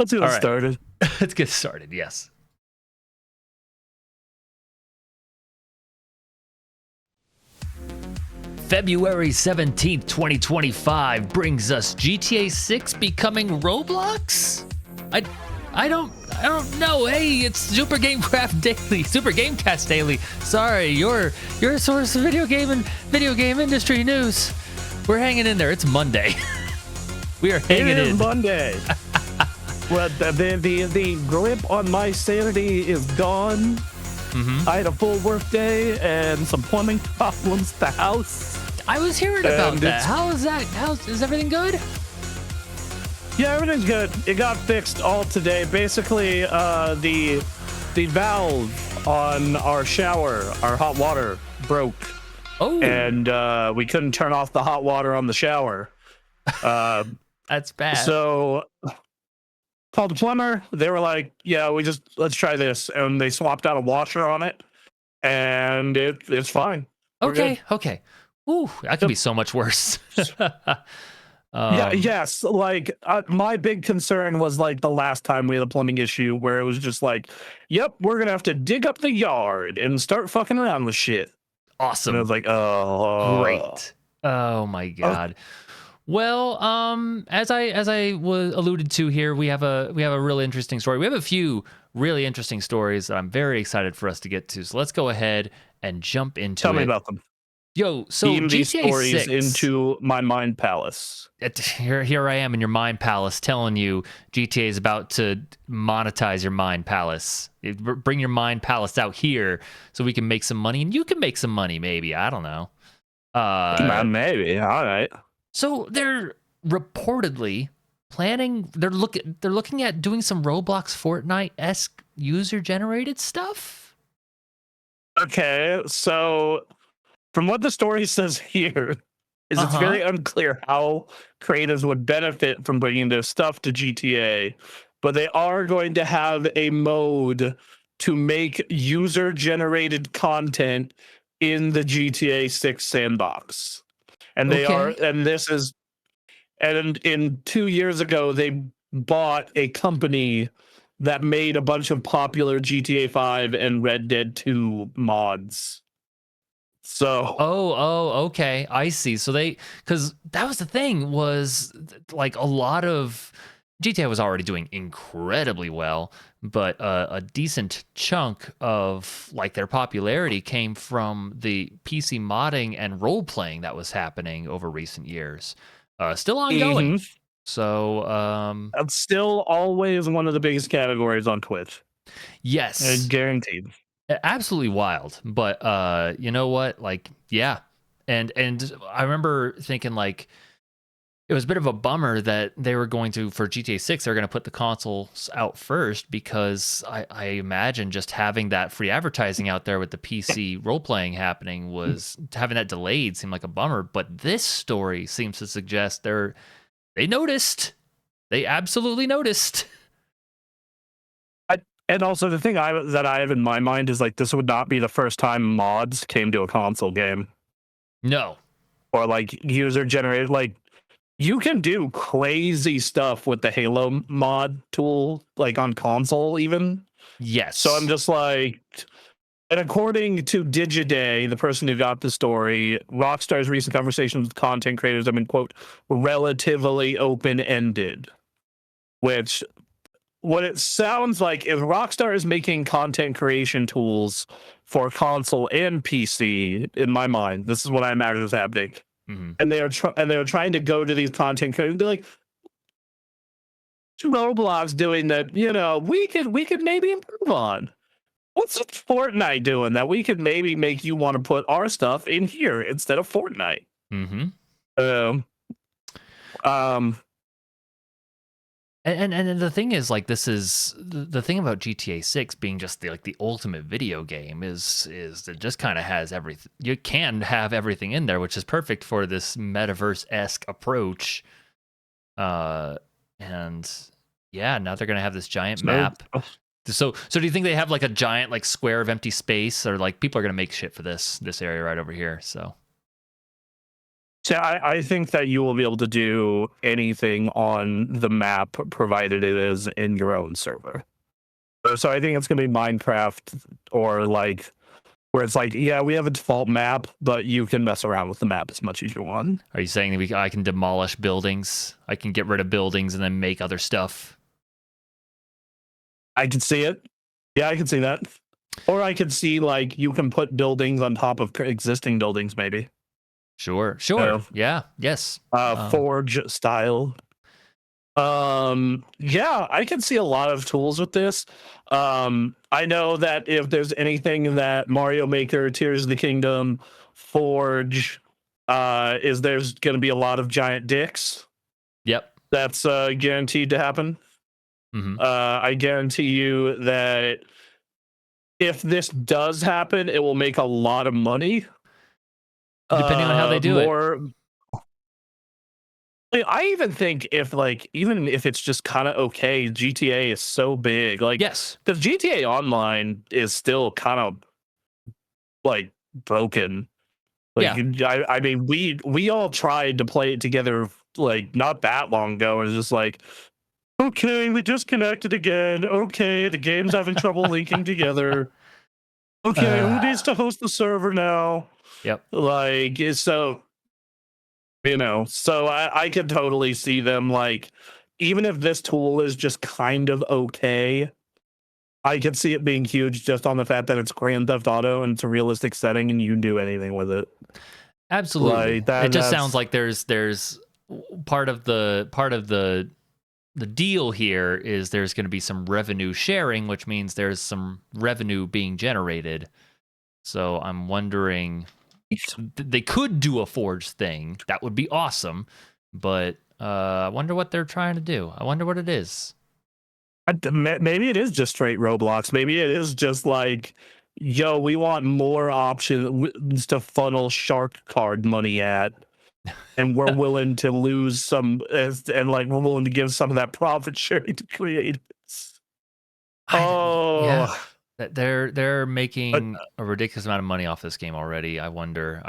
Let's get All it right. started. Let's get started. Yes. February 17th, 2025 brings us GTA 6 becoming Roblox? I don't know. Hey, it's Super Gamecraft Daily, Super Gamecast Daily. Sorry, your source of video game industry news. We're hanging in there. It's Monday. We are hanging in. It is Monday. Well, the grip on my sanity is gone. I had a full work day and some plumbing problems at the house. I was hearing about that. How is that? Is everything good? Yeah, everything's good. It got fixed all today. Basically, the valve on our shower, our hot water, broke. Oh. And we couldn't turn off the hot water on the shower. That's bad. So called the plumber. They were like, yeah, let's try this. And they swapped out a washer on it. And it's fine. Okay. Ooh, that could be so much worse. Yes. Like my big concern was like the last time we had a plumbing issue where it was just like, yep, we're going to have to dig up the yard and start fucking around with shit. Awesome. And I was like, oh, great. Oh my God. Well, as I was alluded to here, we have a really interesting story. We have a few really interesting stories that I'm very excited for us to get to. So let's go ahead and jump into it. Tell me about them. Yo, so Beam these GTA stories 6 into my mind palace. Here I am in your mind palace telling you GTA is about to monetize your mind palace. Bring your mind palace out here so we can make some money, and you can make some money, maybe. I don't know. Maybe. All right. So they're reportedly planning. They're looking at doing some Roblox Fortnite-esque user-generated stuff. Okay, so from what the story says here, it's very unclear how creators would benefit from bringing their stuff to GTA, but they are going to have a mode to make user-generated content in the GTA 6 sandbox. And they are, and this is, and in 2 years ago, they bought a company that made a bunch of popular GTA 5 and Red Dead 2 mods. So okay, I see. So because that was the thing, was like a lot of GTA was already doing incredibly well, but a decent chunk of like their popularity came from the PC modding and role playing that was happening over recent years. Still ongoing. So that's still always one of the biggest categories on Twitch. Yes, guaranteed. Absolutely wild. But you know what? Like, yeah. And I remember thinking like it was a bit of a bummer that they were going to, for GTA 6, they're going to put the consoles out first, because I imagine just having that free advertising out there with the PC role playing happening was having that delayed seemed like a bummer. But this story seems to suggest they noticed. They absolutely noticed. And also the thing that I have in my mind is like, this would not be the first time mods came to a console game. No. Or like user generated, like you can do crazy stuff with the Halo mod tool, like on console even. Yes. So I'm just like, and according to Digiday, the person who got the story, Rockstar's recent conversations with content creators have been, quote, relatively open-ended, which what it sounds like is Rockstar is making content creation tools for console and PC. In my mind, this is what I imagine is happening, and they are trying to go to these content creators and be like, Roblox doing that, you know, we could maybe improve on. What's Fortnite doing that we could maybe make you want to put our stuff in here instead of Fortnite? And the thing is, like, this is the thing about GTA 6 being just the ultimate video game is it just kind of has everything. You can have everything in there, which is perfect for this metaverse-esque approach. And yeah, now they're gonna have this giant map. So do you think they have like a giant like square of empty space, or like people are gonna make shit for this area right over here? So So I think that you will be able to do anything on the map provided it is in your own server. So I think it's going to be Minecraft or like where it's like, yeah, we have a default map, but you can mess around with the map as much as you want. Are you saying that I can demolish buildings? I can get rid of buildings and then make other stuff? I can see it. Yeah, I can see that. Or I could see like you can put buildings on top of existing buildings, maybe. Sure. So, Yeah. Yes. Forge style. Yeah, I can see a lot of tools with this. I know that if there's anything that Mario Maker, Tears of the Kingdom, Forge, is there's going to be a lot of giant dicks. Yep. That's guaranteed to happen. Mm-hmm. I guarantee you that if this does happen, it will make a lot of money. Depending on how they do it. I even think if like even if it's just kind of okay, GTA is so big. Like, Yes. because GTA Online is still kind of like broken. Like, Yeah. I mean, we all tried to play it together like not that long ago, and it's just like, okay, we disconnected again. Okay, the game's having trouble linking together. Okay, who needs to host the server now? Yep. Like, so so I could totally see them like, even if this tool is just kind of okay, I could see it being huge just on the fact that it's Grand Theft Auto and it's a realistic setting and you can do anything with it. Absolutely. Like that, It just sounds that's like there's part of the deal here is there's going to be some revenue sharing, which means there's some revenue being generated. So I'm wondering, they could do a Forge thing. That would be awesome. But I wonder what they're trying to do. I wonder what it is. maybe it is just straight Roblox. Maybe it is just like, yo, we want more options to funnel shark card money at. And we're willing to lose some, and like we're willing to give some of that profit sharing to creators. Yeah. Oh, They're but making a ridiculous amount of money off this game already. I wonder.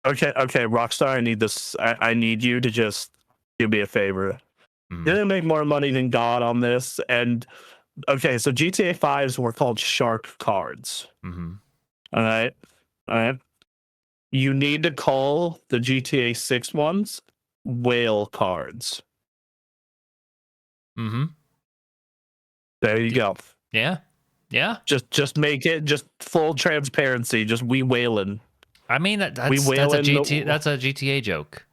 okay, Rockstar, I need this. I need you to just do me a favor. You're gonna make more money than God on this. And okay, so GTA 5s were called shark cards. Mm-hmm. All right, all right. You need to call the GTA 6 ones whale cards. Mm-hmm. There you go. Yeah. Yeah. Just make it just full transparency. Just we whaling. I mean that's a GTA joke.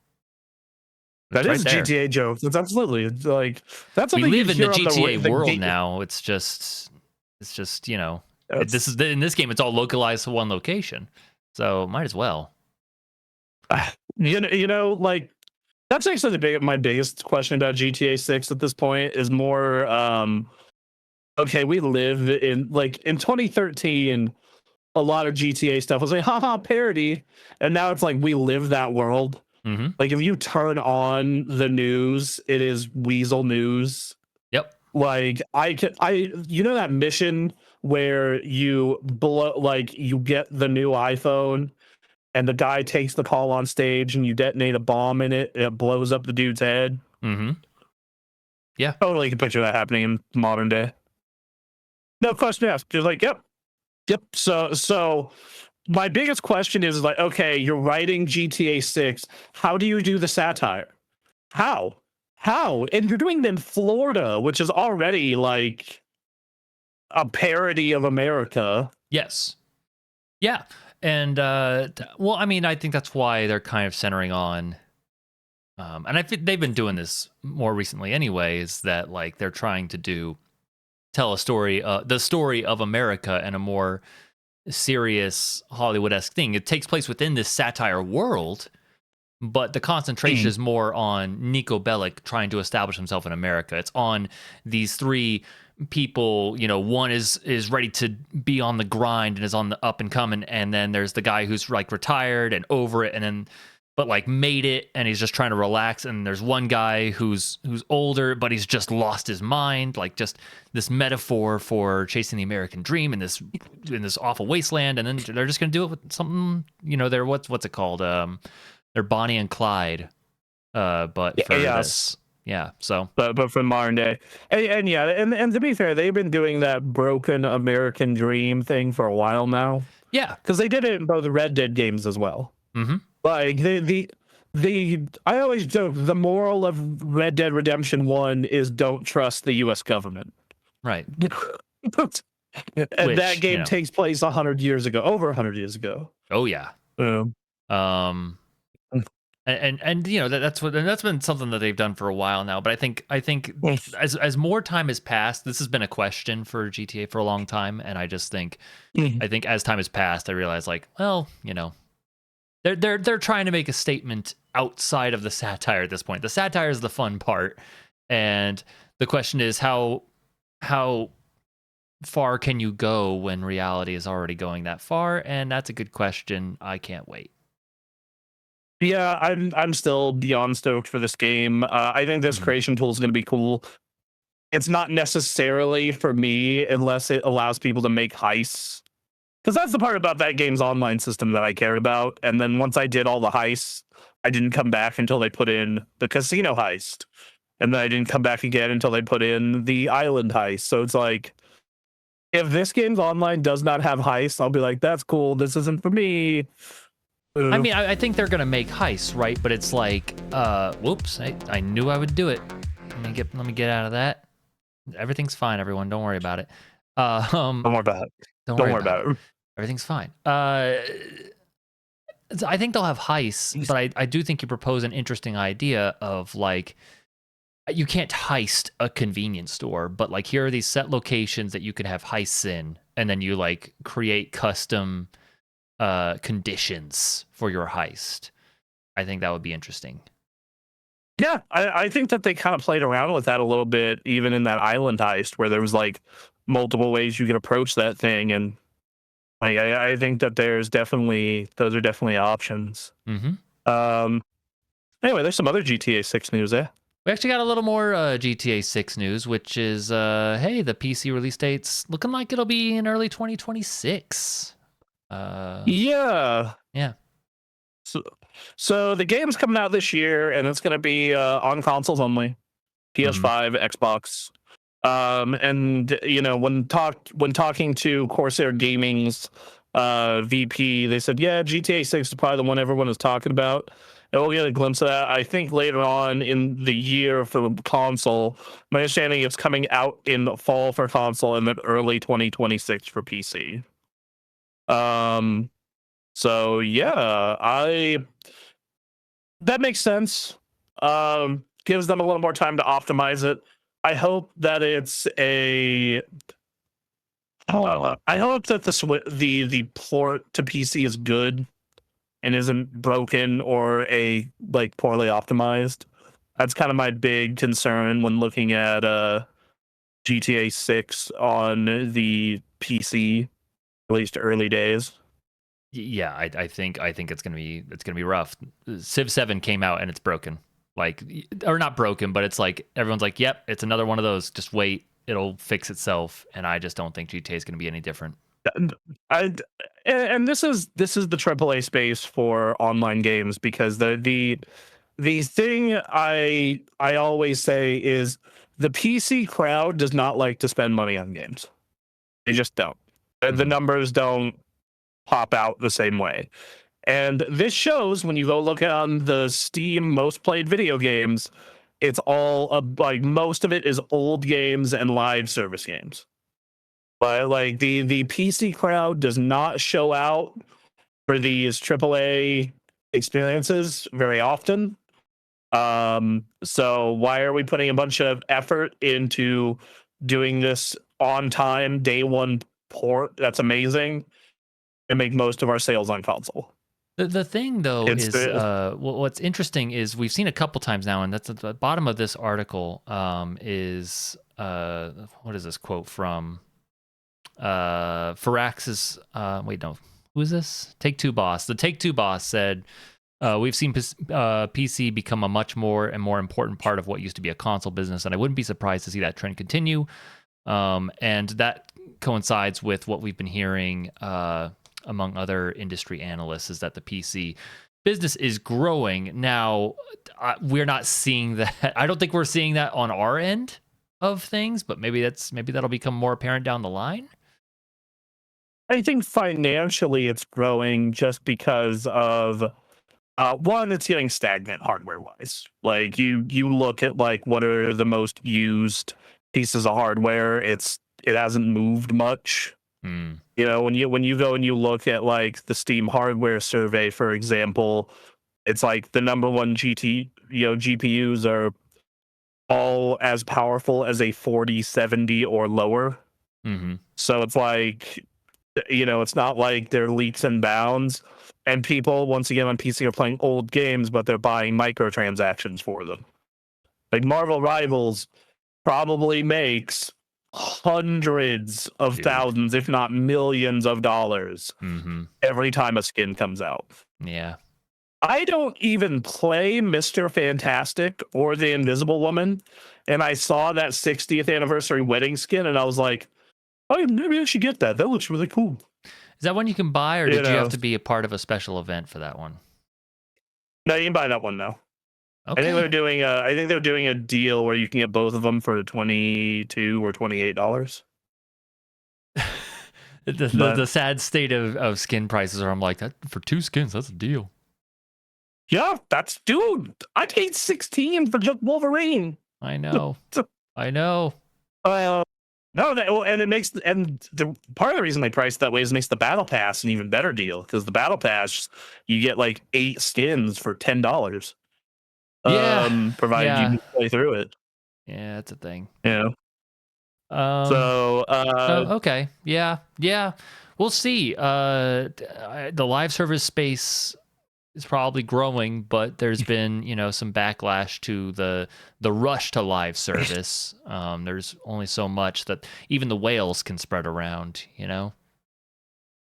That It's is right a there. GTA joke. That's absolutely like that's We something you live in hear the on GTA the world now. It's just That's, in this game. It's all localized to one location, so might as well. like that's actually my biggest question about GTA 6 at this point is more okay, we live in 2013, a lot of GTA stuff was like haha parody, and now it's like we live that world. Mm-hmm. Like if you turn on the news, it is Weasel News. Yep. Like that mission where you you get the new iPhone and the guy takes the call on stage and you detonate a bomb in it, it blows up the dude's head. Mm-hmm. Yeah. Totally can picture that happening in modern day. No question asked. Just like, yep. So my biggest question is like, okay, you're writing GTA 6. How do you do the satire? How? And you're doing it in Florida, which is already like a parody of America. Yes. Yeah. And well, I mean, I think that's why they're kind of centering on and I think they've been doing this more recently anyways, that like they're trying to tell a story, the story of America in a more serious Hollywood-esque thing. It takes place within this satire world, but the concentration is more on Nico Bellic trying to establish himself in America. It's on these three people, one is ready to be on the grind and is on the up and coming, and then there's the guy who's like retired and over it, and then but like made it, and he's just trying to relax. And there's one guy who's older, but he's just lost his mind. Like just this metaphor for chasing the American dream in this awful wasteland. And then they're just gonna do it with something, they're what's it called? They're Bonnie and Clyde, but for this. Yeah, so but from modern day, and yeah, and to be fair, they've been doing that broken American dream thing for a while now. Yeah, because they did it in both the Red Dead games as well. Mm-hmm. Like I always joke the moral of Red Dead Redemption 1 is don't trust the U.S. government. Right. And that game takes place 100 years ago, over 100 years ago. Oh yeah. And that's been something that they've done for a while now. But I think as more time has passed, this has been a question for GTA for a long time, and I just think I think as time has passed, I realize like, well, they're trying to make a statement outside of the satire at this point. The satire is the fun part, and the question is how far can you go when reality is already going that far? And that's a good question. I can't wait. Yeah, I'm still beyond stoked for this game. I think this creation tool is going to be cool. It's not necessarily for me unless it allows people to make heists, because that's the part about that game's online system that I care about. And then once I did all the heists, I didn't come back until they put in the casino heist, and then I didn't come back again until they put in the island heist. So it's like, if this game's online does not have heists, I'll be like, that's cool. This isn't for me. I mean, I think they're gonna make heists, right? But it's like, whoops! I knew I would do it. Let me get out of that. Everything's fine, everyone. Don't worry about it. Don't worry about it. Don't worry about it. Everything's fine. I think they'll have heists, but I do think you propose an interesting idea of like, you can't heist a convenience store, but like here are these set locations that you could have heists in, and then you like create custom conditions for your heist. I think that would be interesting. Yeah, I think that they kind of played around with that a little bit, even in that island heist, where there was like multiple ways you could approach that thing, and I think that those are definitely options. Anyway, there's some other GTA 6 news there. We actually got a little more GTA 6 news, which is hey, the PC release date's looking like it'll be in early 2026. Yeah. So the game's coming out this year, and it's going to be on consoles only, PS5, Xbox. And when talking to Corsair Gaming's VP, they said, yeah, GTA 6 is probably the one everyone is talking about. And we'll get a glimpse of that, I think, later on in the year for console. My understanding is coming out in the fall for console and then early 2026 for PC. So yeah, that makes sense. Gives them a little more time to optimize it. I hope that I hope that the port to PC is good and isn't broken or poorly optimized. That's kind of my big concern when looking at GTA 6 on the PC, at least early days. Yeah, I think it's gonna be rough. Civ 7 came out and it's broken. Or not broken, but it's like everyone's like, yep, it's another one of those. Just wait, it'll fix itself. And I just don't think GTA is gonna be any different. And this is the AAA space for online games, because the thing I always say is the PC crowd does not like to spend money on games. They just don't. The numbers don't pop out the same way. And this shows when you go look on the Steam most played video games, it's all most of it is old games and live service games. But the PC crowd does not show out for these AAA experiences very often. So why are we putting a bunch of effort into doing this on time, day one port? That's amazing. And make most of our sales on console. The thing though is what's interesting is we've seen a couple times now, and that's at the bottom of this article. Is what is this quote from? Firax's wait, no, who is this? Take-Two boss. The Take-Two boss said We've seen PC become a much more and more important part of what used to be a console business, and I wouldn't be surprised to see that trend continue. And that coincides with what we've been hearing among other industry analysts, is that the PC business is growing. Now, we're not seeing that. I don't think we're seeing that on our end of things, but maybe that'll become more apparent down the line. I think financially it's growing just because of one, it's getting stagnant hardware wise. Like you look at like what are the most used pieces of hardware, it hasn't moved much. Mm. You know, when you go and you look at like the Steam hardware survey, for example, it's like the number one GPUs are all as powerful as a 4070 or lower. Mm-hmm. So it's like, it's not like they're leaps and bounds. And people, once again, on PC are playing old games, but they're buying microtransactions for them. Like Marvel Rivals probably makes hundreds of thousands, if not millions of dollars every time a skin comes out. Yeah. I don't even play Mr. Fantastic or the Invisible Woman. And I saw that 60th anniversary wedding skin and I was like, oh, maybe I should get that. That looks really cool. Is that one you can buy, or did you have to be a part of a special event for that one? No, you can buy that one now. Okay. I think they're doing a deal where you can get both of them for $22 or $28. The sad state of skin prices are, I'm like, that for 2 skins, that's a deal. Yeah, dude, I paid $16 for just Wolverine. I know. I know. No, and it makes, and the part of the reason they price that way is it makes the battle pass an even better deal, because the battle pass you get like 8 skins for $10. Yeah, provided you can play through it. Yeah, that's a thing. Yeah. So okay, yeah, we'll see. The live service space is probably growing, but there's been some backlash to the rush to live service. There's only so much that even the whales can spread around.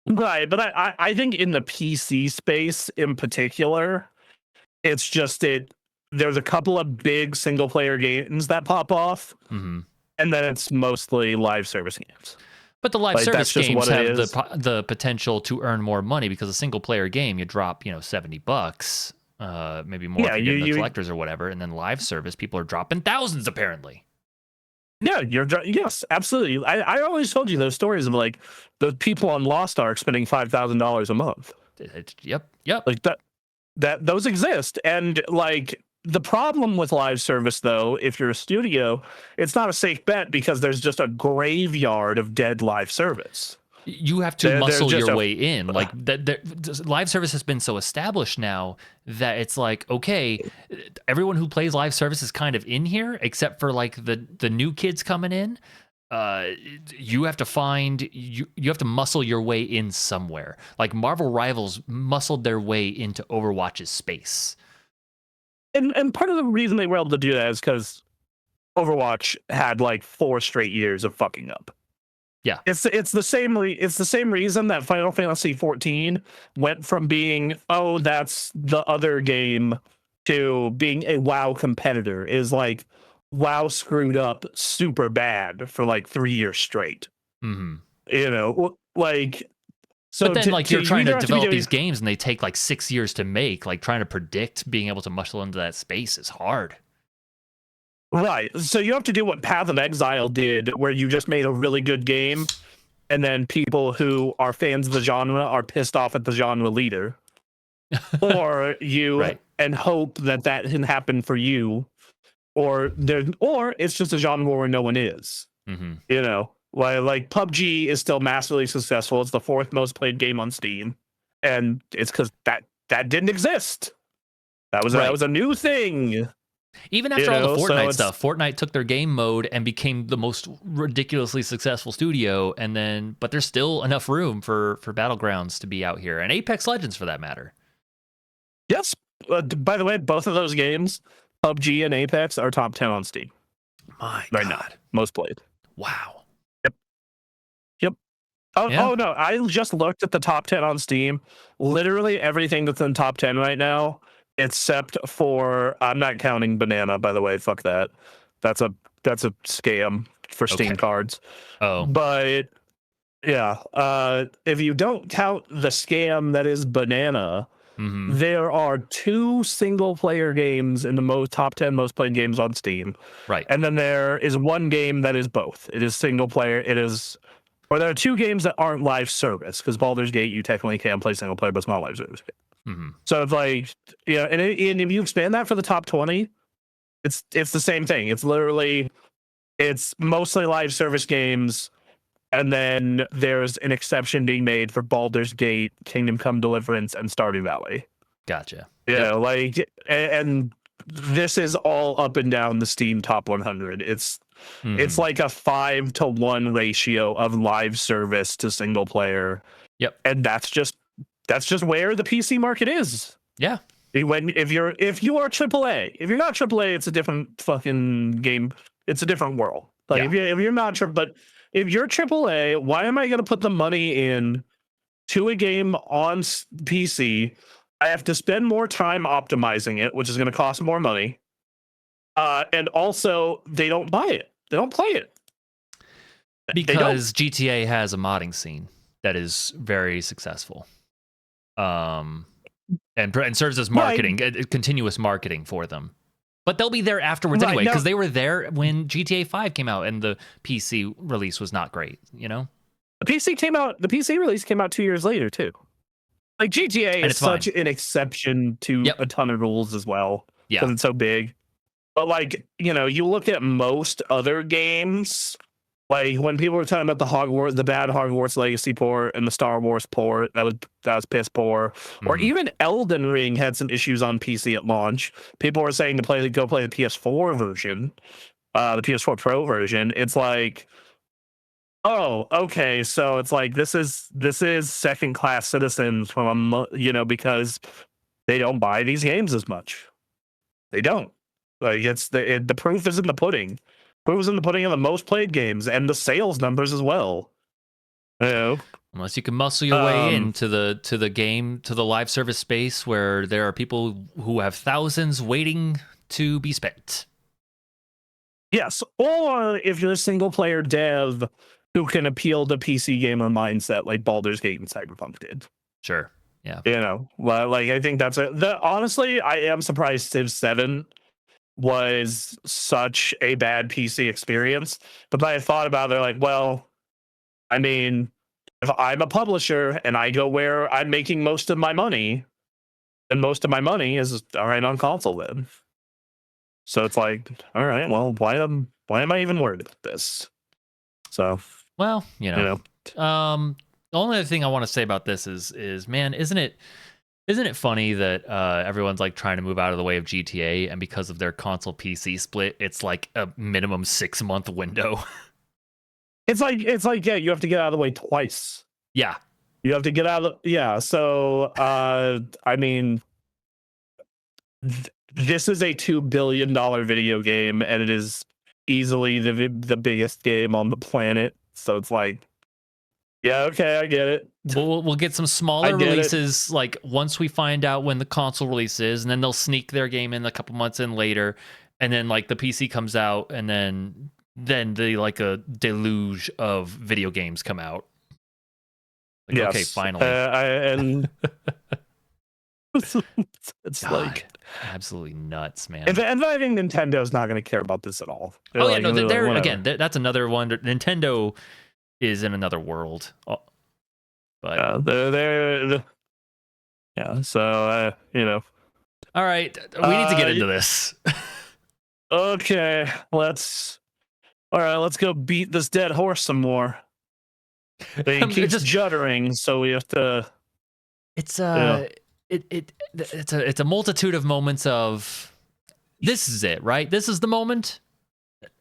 Right, but I think in the PC space in particular, it's just there's a couple of big single player games that pop off, and then it's mostly live service games. But the live service games have the potential to earn more money, because a single player game, you drop $70, maybe more if you get the collectors or whatever, and then live service people are dropping thousands apparently. Yeah, yes, absolutely. I always told you those stories of like the people on Lost Ark spending $5,000 a month. Yep. Like that those exist, and like the problem with live service, though, if you're a studio, it's not a safe bet because there's just a graveyard of dead live service. You have to muscle your way in. Like live service has been so established now that it's like, okay, everyone who plays live service is kind of in here, except for like the new kids coming in. You have to you have to muscle your way in somewhere. Like Marvel Rivals muscled their way into Overwatch's space. And part of the reason they were able to do that is because Overwatch had like 4 straight years of fucking up. Yeah, it's the same reason that Final Fantasy 14 went from being, oh, that's the other game, to being a WoW competitor. Is like WoW screwed up super bad for like 3 years straight. Like. So but then, you're trying to develop these games, and they take like 6 years to make. Like trying to predict being able to muscle into that space is hard. Right. So you have to do what Path of Exile did, where you just made a really good game, and then people who are fans of the genre are pissed off at the genre leader, or you and hope that can happen for you, or it's just a genre where no one is. Like PUBG is still massively successful. It's the 4th most played game on Steam, and it's because that didn't exist. That was a new thing. Even after all the Fortnite stuff, Fortnite took their game mode and became the most ridiculously successful studio. But there's still enough room for Battlegrounds to be out here, and Apex Legends for that matter. Yes. By the way, both of those games, PUBG and Apex, are top 10 on Steam. My right God. now, most played. Wow. Yep. Yeah. No, I just looked at the top 10 on Steam. Literally everything that's in top 10 right now, except for I'm not counting Banana, by the way. Fuck that. That's a that's a scam for Steam Okay. cards. Oh. But yeah, if you don't count the scam that is Banana, Mm-hmm. there are 2 single player games in the top 10 most played games on Steam. Right. And then there is 1 game that is both. It is single player. Or there are 2 games that aren't live service because Baldur's Gate, you technically can play single player, but it's not live service. Mm-hmm. So it's like, yeah, and if you expand that for the top 20, it's the same thing. It's mostly live service games, and then there's an exception being made for Baldur's Gate, Kingdom Come Deliverance, and Stardew Valley. Gotcha. Yeah, like, and this is all up and down the Steam top 100. It's like a 5-to-1 ratio of live service to single player. Yep. And that's just where the PC market is. Yeah. If you are AAA, if you're not AAA, it's a different fucking game. It's a different world. Like if you're not but if you're AAA, why am I going to put the money in to a game on PC? I have to spend more time optimizing it, which is going to cost more money. And also, they don't buy it. They don't play it. Because GTA has a modding scene that is very successful. And serves as marketing, continuous marketing for them. But they'll be there afterwards anyway, because they were there when GTA 5 came out and the PC release was not great, you know? The PC release came out 2 years later, too. Like, GTA is such an exception to a ton of rules as well. Yeah. Because it's so big. But, like, you know, you look at most other games, like, when people were talking about the bad Hogwarts Legacy port and the Star Wars port, that was piss poor. Mm-hmm. Or even Elden Ring had some issues on PC at launch. People were saying to go play the PS4 version, the PS4 Pro version. It's like, oh, okay, so it's like this is second class citizens from because they don't buy these games as much. They don't. Like the proof is in the pudding. Proof is in the pudding of the most played games and the sales numbers as well. You know, unless you can muscle your way into the game, to the live service space where there are people who have thousands waiting to be spent. Yes, or if you're a single player dev who can appeal to PC gamer mindset like Baldur's Gate and Cyberpunk did. Sure. Yeah. You know, like I think that's it. Honestly, I am surprised Civ 7 was such a bad PC experience. But I thought about it, like, well, I mean, if I'm a publisher and I go where I'm making most of my money, then most of my money is all right on console then. So it's like, all right, well, why am I even worried about this? So, well, you know. The only other thing I want to say about this is man, isn't it funny that everyone's like trying to move out of the way of GTA, and because of their console PC split, it's like a minimum 6-month window. It's like yeah, you have to get out of the way twice. Yeah. You have to get out of so I mean this is a $2 billion video game, and it is easily the biggest game on the planet. So it's like, yeah, okay, I get it. We'll get some smaller releases, like once we find out when the console release is, and then they'll sneak their game in a couple months in later, and then like the PC comes out, and then the like a deluge of video games come out. Like, yes. Okay, finally. And it's God, like absolutely nuts, man. And I think Nintendo's not going to care about this at all. Yeah, no, they're again, that's another one. Nintendo is in another world. But they're yeah. So all right, we need to get into this. Okay, let's go beat this dead horse some more. He keeps just juddering, so we have to. It's it's a multitude of moments of this is it, right? This is the moment,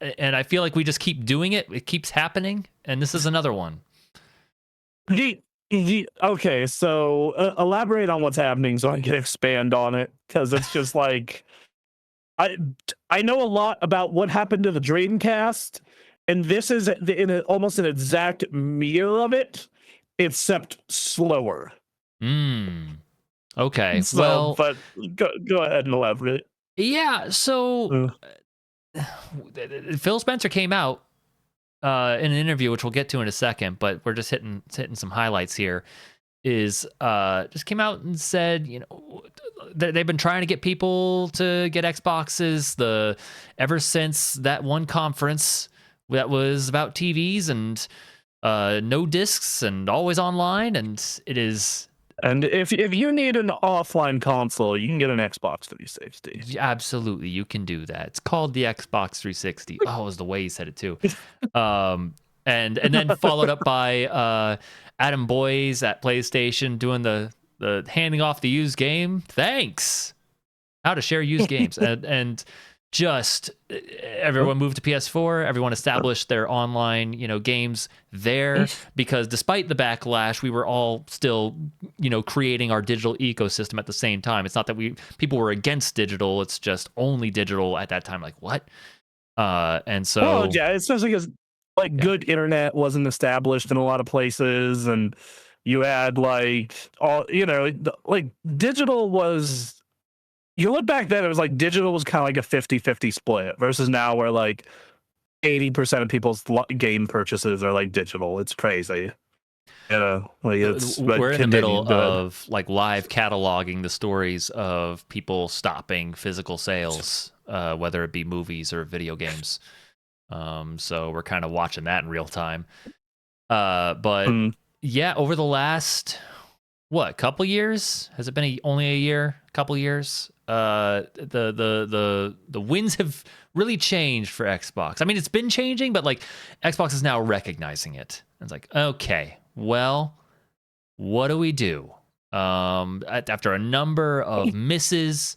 and I feel like we just keep doing it. It keeps happening, and this is another one. Okay, so elaborate on what's happening so I can expand on it, because it's just like I know a lot about what happened to the Dreamcast, and this is almost an exact mirror of it. except slower. Okay. So, Well, but go ahead and elaborate. yeah. So Uh, Phil Spencer came out in an interview, which we'll get to in a second, but we're just hitting some highlights here. Is just came out and said, they've been trying to get people to get Xboxes ever since that one conference that was about TVs and no discs and always online, and it is and if you need an offline console, you can get an Xbox 360. absolutely, you can do that. It's called the Xbox 360. Oh, it was the way he said it too. And then followed up by Adam Boyes at PlayStation doing the handing off the used game. Thanks. How to share used games, and just everyone moved to PS4. Everyone established their online, games there, because despite the backlash, we were all still, creating our digital ecosystem at the same time. It's not that people were against digital. It's just only digital at that time. Like what? And so, Well, yeah, especially because good internet wasn't established in a lot of places, and you had all digital was. You look back then, it was like digital was kind of like a 50-50 split versus now where 80% of people's game purchases are digital. It's crazy. we're in the middle of live cataloging the stories of people stopping physical sales, whether it be movies or video games. So we're kind of watching that in real time. But yeah, over the last couple years? Has it been only a year? Couple years? The winds have really changed for Xbox. I mean, it's been changing, but Xbox is now recognizing it. It's like, okay, well, what do we do? After a number of misses,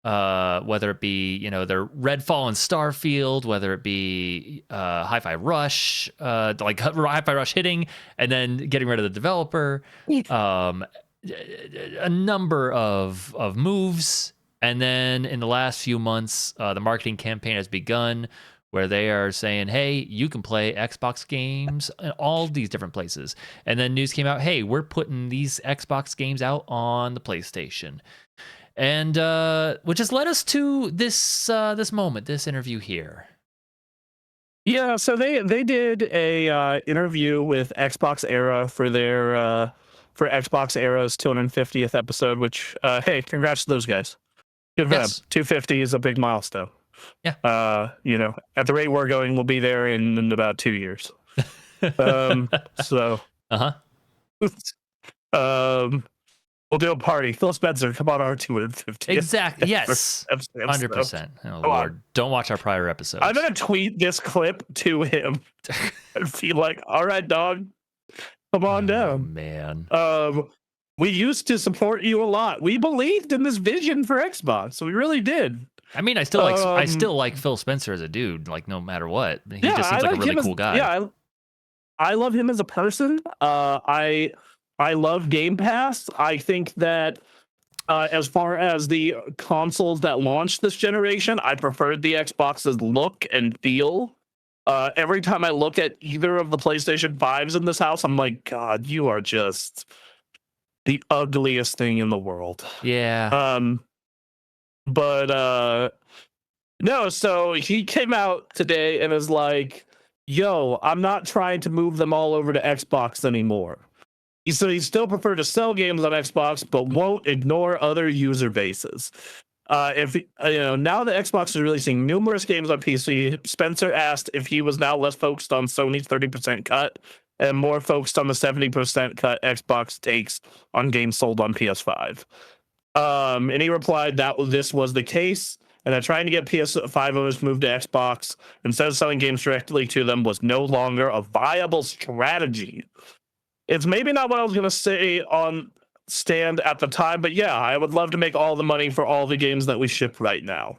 whether it be their Redfall and Starfield, whether it be Hi-Fi Rush, Hi-Fi Rush hitting and then getting rid of the developer, a number of moves. And then in the last few months, the marketing campaign has begun where they are saying, hey, you can play Xbox games in all these different places. And then news came out, hey, we're putting these Xbox games out on the PlayStation. And which has led us to this moment, this interview here. Yeah, so they did a interview with Xbox Era for their for Xbox Era's 250th episode, which hey, congrats to those guys. Good for them. 250 is a big milestone. Yeah. At the rate we're going, we'll be there in about 2 years. So we'll do a party. Phil Spencer, come on our 250. Exactly. Yes. 100%. Oh, Lord. Don't watch our prior episodes. I'm going to tweet this clip to him and be like, all right, dog, come on down. Man. We used to support you a lot. We believed in this vision for Xbox. We really did. I mean, I still like Phil Spencer as a dude, no matter what. He just seems like a really cool guy. Yeah, I love him as a person. I love Game Pass. I think that as far as the consoles that launched this generation, I preferred the Xbox's look and feel. Every time I look at either of the PlayStation 5s in this house, I'm like, God, you are just the ugliest thing in the world. Yeah. But no, so he came out today and is like, yo, I'm not trying to move them all over to Xbox anymore. So he still prefer to sell games on Xbox, but won't ignore other user bases. If now that Xbox is releasing numerous games on PC, Spencer asked if he was now less focused on Sony's 30% cut and more focused on the 70% cut Xbox takes on games sold on PS5. And he replied that this was the case, and that trying to get PS5 owners moved to Xbox instead of selling games directly to them was no longer a viable strategy. It's maybe not what I was going to say on stand at the time, but yeah, I would love to make all the money for all the games that we ship right now.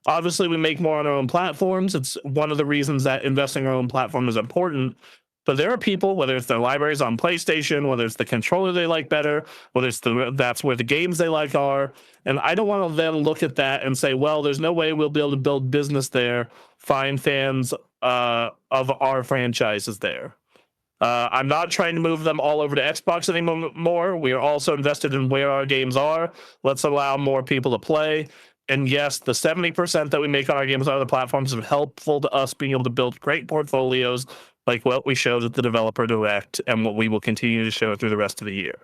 Obviously, we make more on our own platforms. It's one of the reasons that investing in our own platform is important. But there are people, whether it's their libraries on PlayStation, whether it's the controller they like better, whether it's that's where the games they like are. And I don't want to then look at that and say, well, there's no way we'll be able to build business there, find fans of our franchises there. I'm not trying to move them all over to Xbox anymore. We are also invested in where our games are. Let's allow more people to play. And yes, the 70% that we make on our games on other platforms is helpful to us being able to build great portfolios like what we showed at the Developer Direct and what we will continue to show through the rest of the year.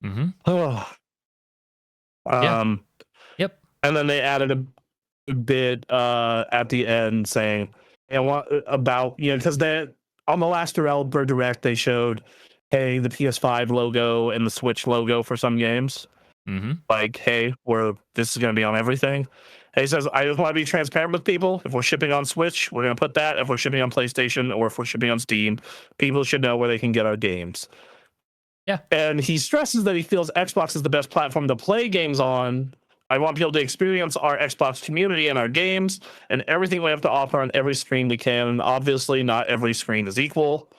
Mm-hmm. Yeah. Yep. And then they added a bit at the end saying, and what about, because they on the last Developer Direct they showed, hey, the PS5 logo and the Switch logo for some games. Mm-hmm. Like, hey, this is going to be on everything. And he says, I just want to be transparent with people. If we're shipping on Switch, we're going to put that. If we're shipping on PlayStation or if we're shipping on Steam, people should know where they can get our games. Yeah. And he stresses that he feels Xbox is the best platform to play games on. I want people to experience our Xbox community and our games and everything we have to offer on every screen we can. Obviously, not every screen is equal.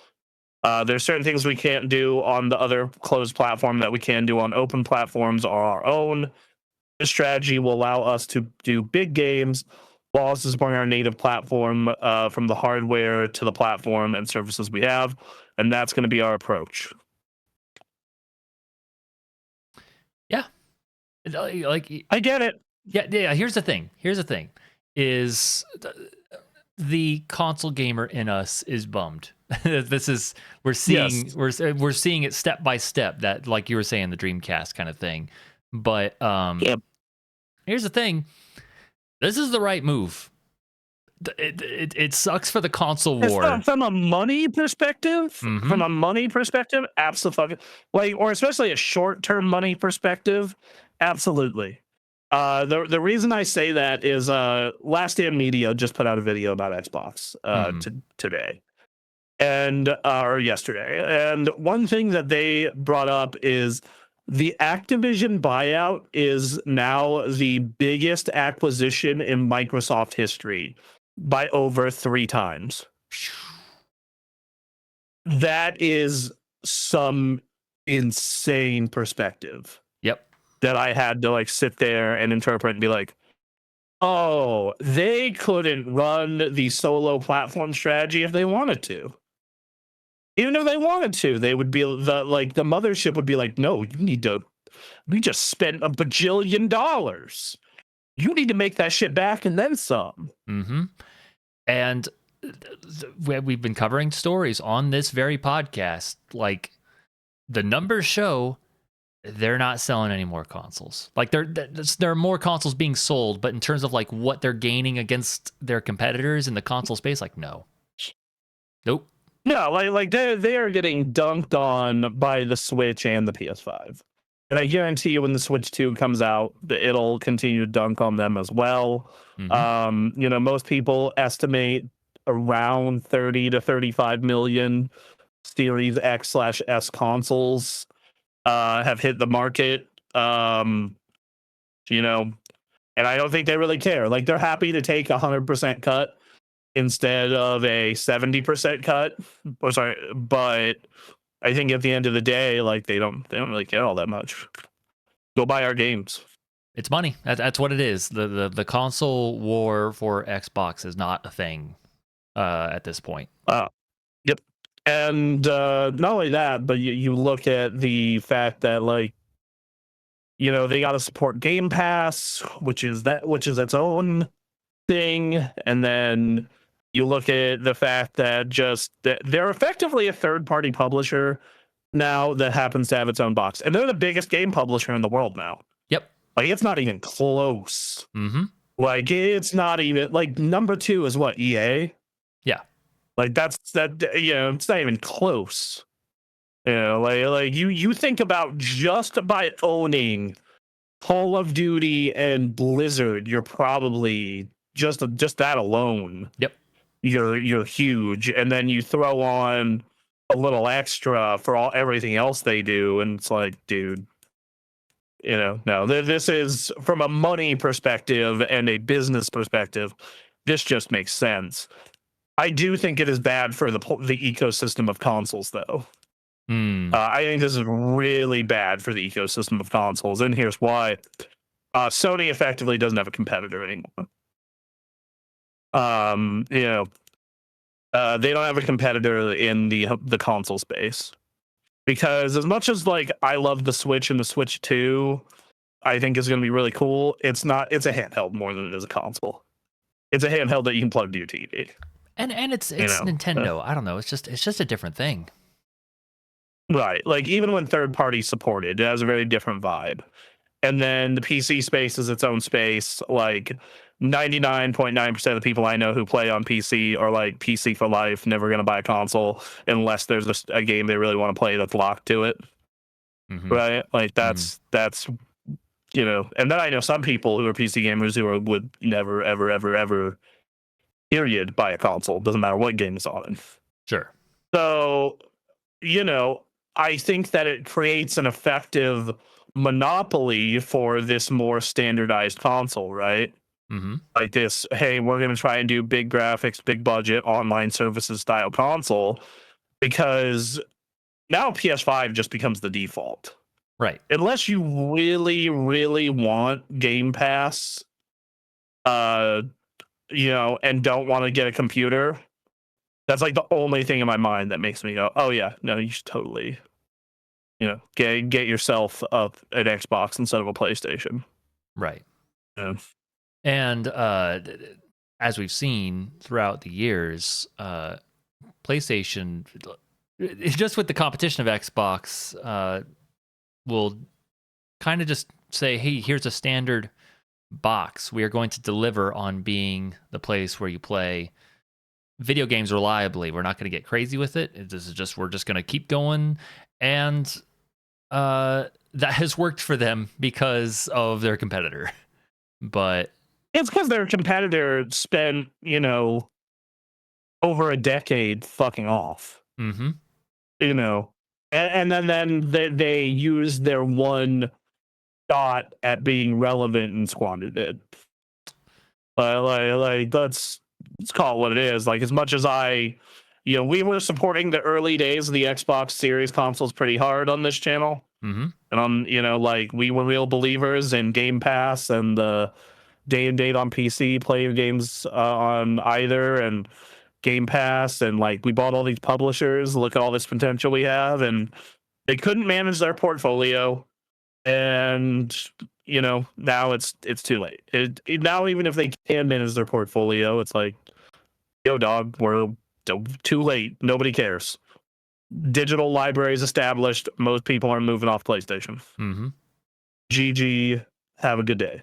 There's certain things we can't do on the other closed platform that we can do on open platforms or our own. This strategy will allow us to do big games while also supporting our native platform from the hardware to the platform and services we have. And that's going to be our approach. Yeah. Like, I get it. Yeah. Here's the thing. Is the console gamer in us is bummed. We're seeing it step by step, that, like you were saying, the Dreamcast kind of thing. But here's the thing. This is the right move. It sucks for the console war. From a money perspective, absolutely. Like, or especially a short-term money perspective, absolutely. The reason I say that is Last Stand Media just put out a video about Xbox today or yesterday, and one thing that they brought up is the Activision buyout is now the biggest acquisition in Microsoft history by over 3 times. That is some insane perspective. Yep. That I had to sit there and interpret and be like, oh, they couldn't run the solo platform strategy if they wanted to. Even if they wanted to, they would be the mothership would be like, no, we just spent $1 bajillion. You need to make that shit back and then some. Mm-hmm. And we've been covering stories on this very podcast. Like, the numbers show they're not selling any more consoles. Like, there are more consoles being sold, but in terms of what they're gaining against their competitors in the console space, no. Nope. No, they are getting dunked on by the Switch and the PS5. And I guarantee you when the Switch 2 comes out, it'll continue to dunk on them as well. Mm-hmm. Most people estimate around 30 to 35 million Series X/S consoles have hit the market. And I don't think they really care. They're happy to take 100% cut instead of a 70% cut. But I think at the end of the day, they don't really care all that much. Go buy our games. It's money. That's what it is. The console war for Xbox is not a thing at this point. Yep. And not only that, but you look at the fact that they got to support Game Pass, which is its own thing, and then you look at the fact that they're effectively a third-party publisher now that happens to have its own box. And they're the biggest game publisher in the world now. Yep. It's not even close. Mm-hmm. It's not even, number 2 is what, EA? Yeah. It's not even close. You think about just by owning Call of Duty and Blizzard, you're probably just that alone. Yep. You're huge, and then you throw on a little extra for everything else they do, and it's dude, no, this is from a money perspective and a business perspective, this just makes sense. I do think it is bad for the ecosystem of consoles, though. I think this is really bad for the ecosystem of consoles, and here's why. Sony effectively doesn't have a competitor anymore. They don't have a competitor in the console space because as much as like I love the Switch and the Switch 2, I think is going to be really cool. It's not. It's a handheld more than it is a console. It's a handheld that you can plug to your TV. And it's You it's know, Nintendo. I don't know. It's just a different thing. right? Like even when third party supported, it has a very different vibe. And then the PC space is its own space. Like 99.9% of the people I know who play on PC are like PC for life, never going to buy a console unless there's a game they really want to play that's locked to it. Mm-hmm. Right? Like Mm-hmm. that's you know, and then I know some people who are PC gamers who would never, ever, ever, ever, period, buy a console. Doesn't matter what game is on it. Sure. So, you know, I think that it creates an effective monopoly for this more standardized console, right? Mm-hmm. Like this, hey, we're going to try and do big graphics, big budget, online services style console because now PS5 just becomes the default. Right. Unless you really, really want Game Pass, uh, you know, and don't want to get a computer, that's like the only thing in my mind that makes me go, oh yeah, no, you should totally, you know, get yourself an Xbox instead of a PlayStation. Right. Yeah. And as we've seen throughout the years, PlayStation, just with the competition of Xbox, will kind of just say, hey, here's a standard box. We are going to deliver on being the place where you play video games reliably. We're not going to get crazy with it. This is just, we're just going to keep going. And that has worked for them because of their competitor. But It's because their competitor spent, you know, over a decade fucking off, mm-hmm. you know, and then they used their one shot at being relevant and squandered it. Like let's call it what it is. Like as much as you know, we were supporting the early days of the Xbox Series consoles pretty hard on this channel, Mm-hmm. and on you know, like we were real believers in Game Pass and the day and date on PC, play your games on either and Game Pass, and like we bought all these publishers. Look at all this potential we have, and they couldn't manage their portfolio, and you know now it's too late. Now even if they can manage their portfolio, it's like, yo, dog, we're too late. Nobody cares. Digital libraries established. Most people are moving off PlayStation. Mm-hmm. GG. Have a good day.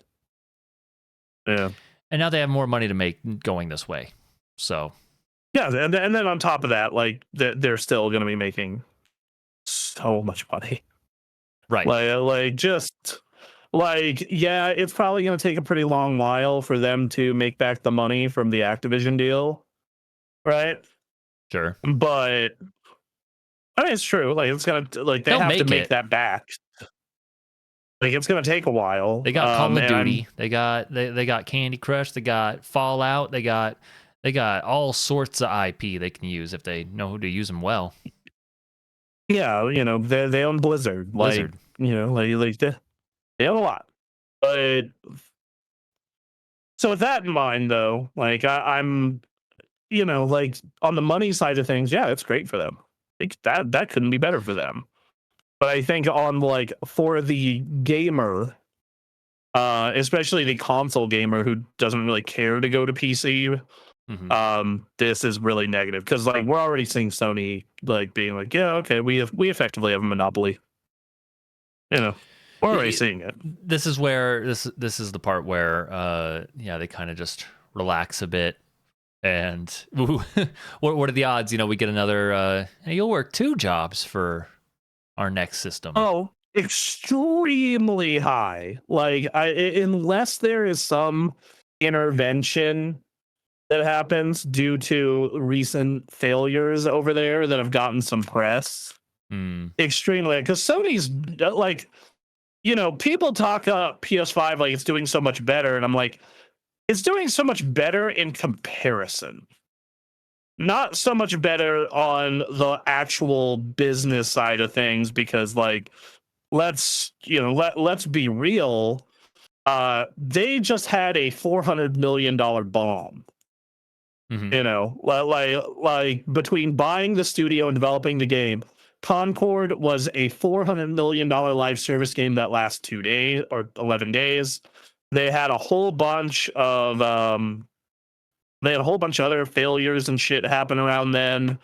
Yeah. And now they have more money to make going this way. So Yeah, and then on top of that, like they're still going to be making so much money. right. Like just like yeah, it's probably going to take a pretty long while for them to make back the money from the Activision deal, right? Sure. But I mean, it's true. Like it's gonna like they They'll have to make make it. that back. Like it's gonna take a while. They got Call of And I'm Duty. They got Candy Crush. They got Fallout. They got all sorts of IP they can use if they know who to use them well. yeah, you know they own Blizzard. Like Blizzard. you know like they own a lot. But so with that in mind, though, like I'm you know like on the money side of things, yeah, it's great for them. Like, that couldn't be better for them. But I think on like for the gamer, especially the console gamer who doesn't really care to go to PC, this is really negative because like we're already seeing Sony like being like, yeah, okay, we effectively have a monopoly. You know, we're already seeing it. This is where this is the part where yeah, they kind of just relax a bit. And what are the odds? You know, we get another. Hey, you'll work 2 jobs for our next system. Oh, extremely high. Like unless there is some intervention that happens due to recent failures over there that have gotten some press. Extremely, because Sony's like, you know, people talk up PS5 like it's doing so much better, and I'm like, it's doing so much better in comparison. Not so much better on the actual business side of things, because like let's be real. They just had a $400 million bomb Mm-hmm. You know, like between buying the studio and developing the game, Concord was a $400 million live service game that lasts 2 days or 11 days. They had a whole bunch of they had a whole bunch of other failures and shit happen around then.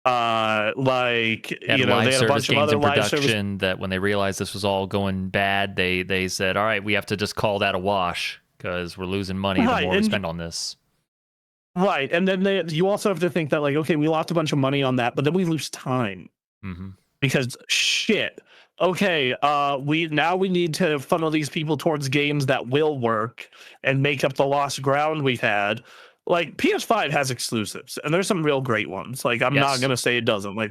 Like, They had you know, they live had a service bunch of games other in live service. production that when they realized this was all going bad, they said, all right, we have to just call that a wash because we're losing money the Right, more we and spend on this. right, and then you also have to think that, like, okay, we lost a bunch of money on that, but then we lose time. Mm-hmm. Because shit, okay, we need to funnel these people towards games that will work and make up the lost ground we've had. Like, PS5 has exclusives, and there's some real great ones. Like, I'm not Yes. gonna say it doesn't. Like,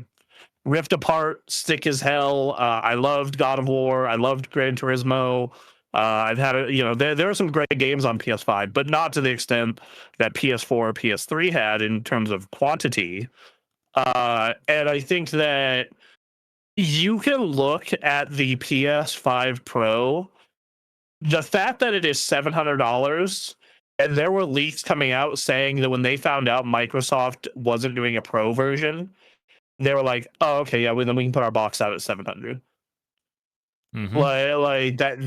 Rift Apart, sick as hell. I loved God of War. I loved Gran Turismo. I've had there are some great games on PS5, but not to the extent that PS4 or PS3 had in terms of quantity. And I think that you can look at the PS5 Pro. The fact that it is $700, and there were leaks coming out saying that when they found out Microsoft wasn't doing a Pro version, they were like, "Oh, okay, yeah, then we can put our box out at 700." Mm-hmm. Like that,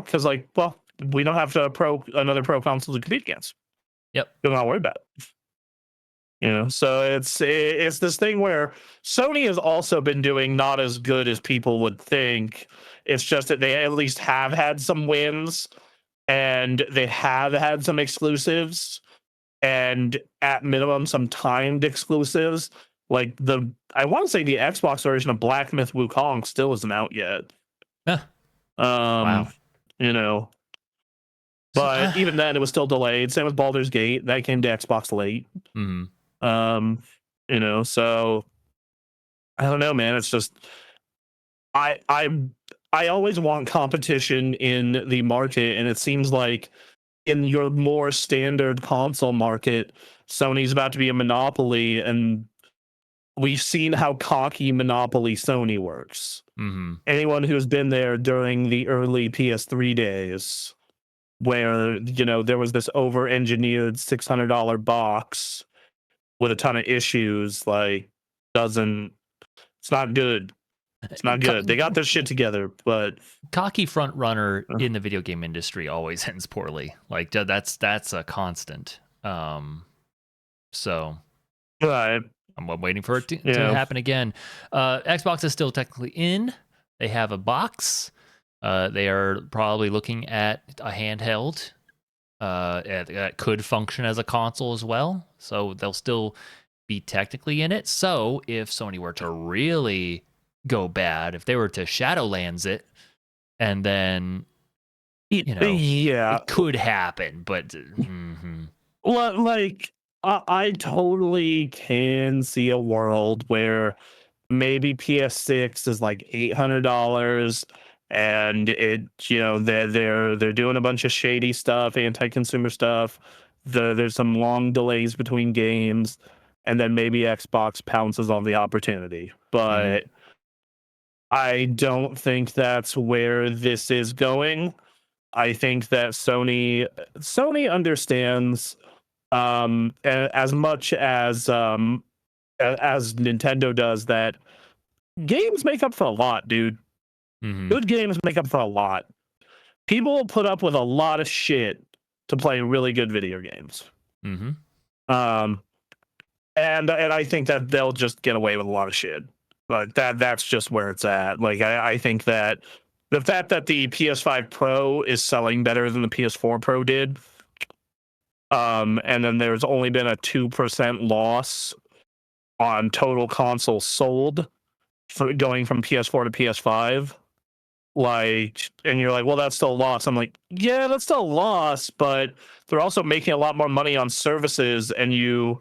because like, well, we don't have to another Pro console to compete against. Yep. Don't not worry about it. So it's this thing where Sony has also been doing not as good as people would think. It's just that they at least have had some wins, and they have had some exclusives, and at minimum some timed exclusives. Like I want to say the Xbox version of Black Myth Wukong still isn't out yet. Huh. Um, Wow. you know, So, but even then it was still delayed. Same with Baldur's Gate, that came to Xbox late. mm-hmm. Um, so I don't know, man. It's just I I I always want competition in the market, and it seems like in your more standard console market, Sony's about to be a monopoly, and we've seen how cocky monopoly Sony works. Mm-hmm. Anyone who's been there during the early PS3 days, where there was this over-engineered $600 box with a ton of issues, like doesn't it's not good. It's not good. They got their shit together, but Cocky front runner in the video game industry always ends poorly. Like that's a constant. So right. I'm waiting for it to happen again. Xbox is still technically in. They have a box. They are probably looking at a handheld. That could function as a console as well. So they'll still be technically in it. So if Sony were to really go bad, if they were to Shadowlands it, and then Yeah, it could happen. But like I totally can see a world where maybe PS6 is like $800, and they're doing a bunch of shady stuff, anti-consumer stuff. There's some long delays between games, and then maybe Xbox pounces on the opportunity. But I don't think that's where this is going. I think that Sony understands, as much as Nintendo does, that games make up for a lot, dude. Good games make up for a lot. People will put up with a lot of shit to play really good video games. Mm-hmm. And I think that they'll just get away with a lot of shit. But that's just where it's at. Like I think that the fact that the PS5 Pro is selling better than the PS4 Pro did, and then there's only been a 2% loss on total consoles sold for going from PS4 to PS5. Like, and you're like, well, that's still a loss. I'm like, yeah, that's still a loss, but they're also making a lot more money on services, and you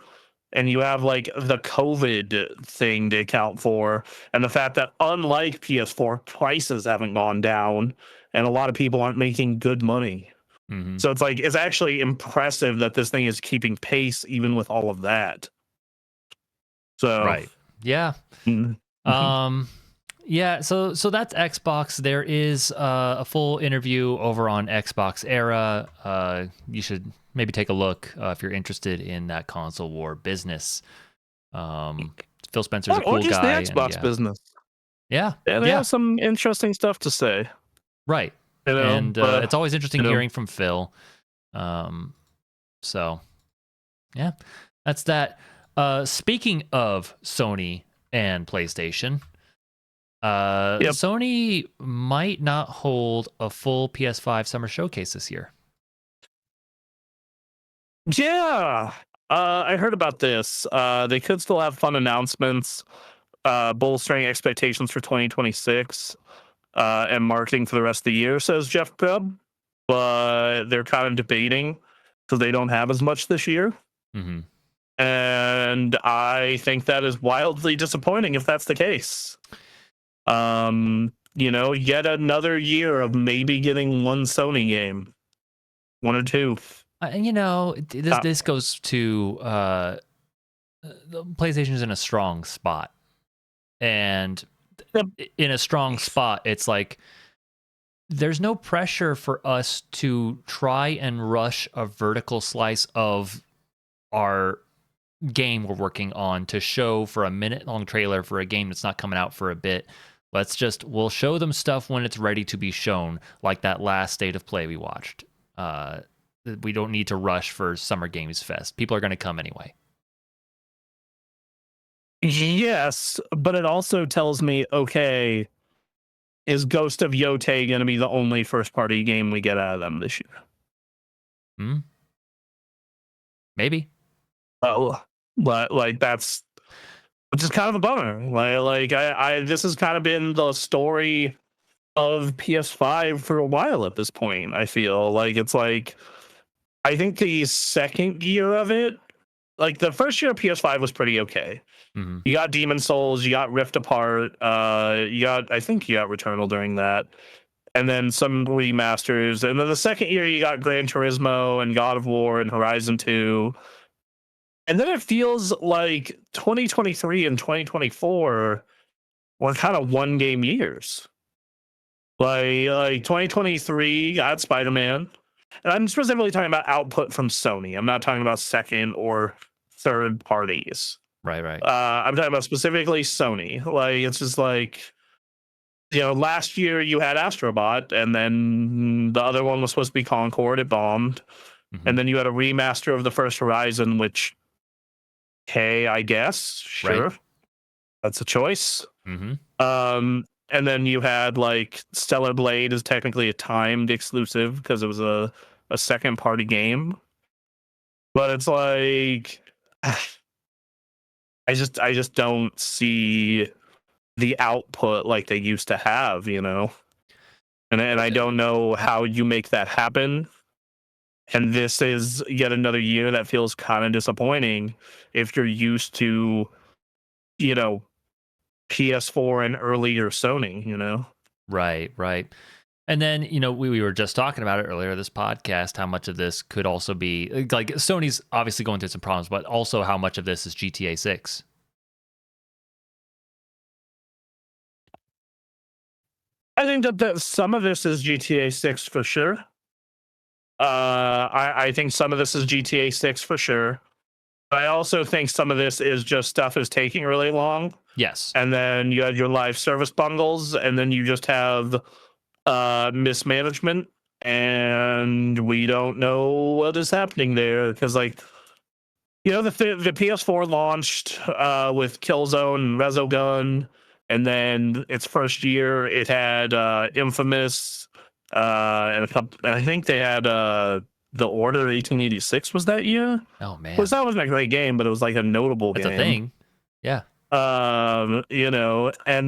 have like the COVID thing to account for, and the fact that unlike PS4, prices haven't gone down, and a lot of people aren't making good money. Mm-hmm. So it's like, it's actually impressive that this thing is keeping pace even with all of that. So Right. Yeah. Yeah, so that's Xbox. There is a full interview over on Xbox Era. You should maybe take a look if you're interested in that console war business. Phil Spencer's a Or cool just the guy, and Xbox business. yeah, Yeah, they yeah, have some interesting stuff to say, right. And but it's always interesting you know, hearing from Phil. Um, so yeah, that's that. Speaking of Sony and PlayStation, yep. Sony might not hold a full PS5 summer showcase this year. Yeah. I heard about this. They could still have fun announcements, bolstering expectations for 2026, and marketing for the rest of the year, says Jeff Grubb. But they're kind of debating because they don't have as much this year. Mm-hmm. And I think that is wildly disappointing if that's the case. Yet another year of maybe getting one Sony game, one or two. This Uh, this goes to the PlayStation's in a strong spot, and Yep. in a strong spot, it's like there's no pressure for us to try and rush a vertical slice of our game we're working on to show for a minute long trailer for a game that's not coming out for a bit. We'll show them stuff when it's ready to be shown, like that last State of Play we watched. We don't need to rush for Summer Games Fest. People are going to come anyway. Yes, but it also tells me, okay, is Ghost of Yotei going to be the only first party game we get out of them this year? Maybe. Oh, but like that's which is kind of a bummer. I this has kind of been the story of PS5 for a while at this point. I feel like it's like I think the second year of it, like the first year of PS5 was pretty okay. Mm-hmm. You got Demon Souls, you got Rift Apart, I think you got Returnal during that, and then some remasters, and then the second year you got Gran Turismo and God of War and Horizon 2. And then it feels like 2023 and 2024 were kind of one game years. Like 2023 got Spider-Man. And I'm specifically talking about output from Sony. I'm not talking about second or third parties. Right. I'm talking about specifically Sony. Like it's just like last year you had Astrobot, and then the other one was supposed to be Concord. It bombed, Mm-hmm. and then you had a remaster of the first Horizon, which, hey, I guess sure, Right. that's a choice. Mm-hmm. And then you had like Stellar Blade is technically a timed exclusive because it was a second party game, but it's like I just don't see the output like they used to have, and I don't know how you make that happen. And this is yet another year that feels kind of disappointing if you're used to, you know, PS4 and earlier Sony. Right. And then, we were just talking about it earlier, this podcast, how much of this could also be like Sony's obviously going through some problems, but also how much of this is GTA 6. I think that some of this is GTA 6 for sure. I think some of this is GTA 6 for sure. But I also think some of this is just stuff is taking really long. Yes. And then you have your live service bundles, and then you just have mismanagement, and we don't know what is happening there because the PS4 launched with Killzone and Resogun, and then its first year it had Infamous, and I think they had The Order 1886 was that year. Oh man. Which that wasn't a great game, but it was like a notable That's game. a thing. Yeah. And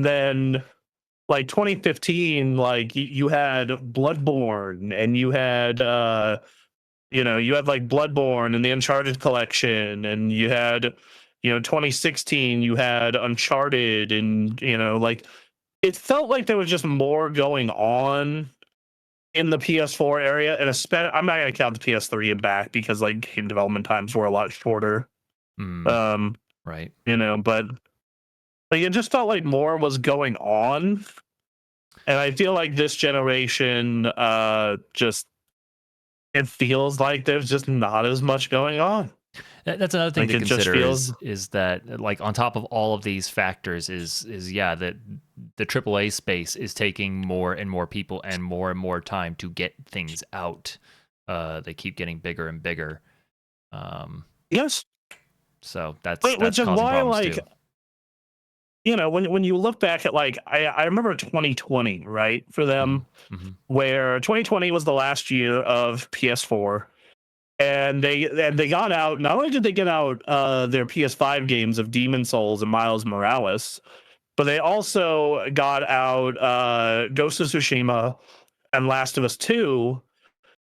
then like 2015, like you had Bloodborne, and you had like Bloodborne and the Uncharted collection, and you had 2016 you had Uncharted, and like it felt like there was just more going on in the PS4 area, and especially I'm not gonna count the PS3 and back because like game development times were a lot shorter. Right. But Like it just felt like more was going on, and I feel like this generation, just it feels like there's just not as much going on. That's another thing Like to it just consider feels is that like on top of all of these factors is yeah that the AAA space is taking more and more people and more time to get things out. They keep getting bigger and bigger. yes, So that's which is causing why problems like too. when you look back at like I remember 2020 right for Hmm. them Hmm. where 2020 was the last year of PS4 and they got out. Not only did they get out their PS5 games of Demon Souls and Miles Morales, but they also got out Ghost of Tsushima and Last of Us 2,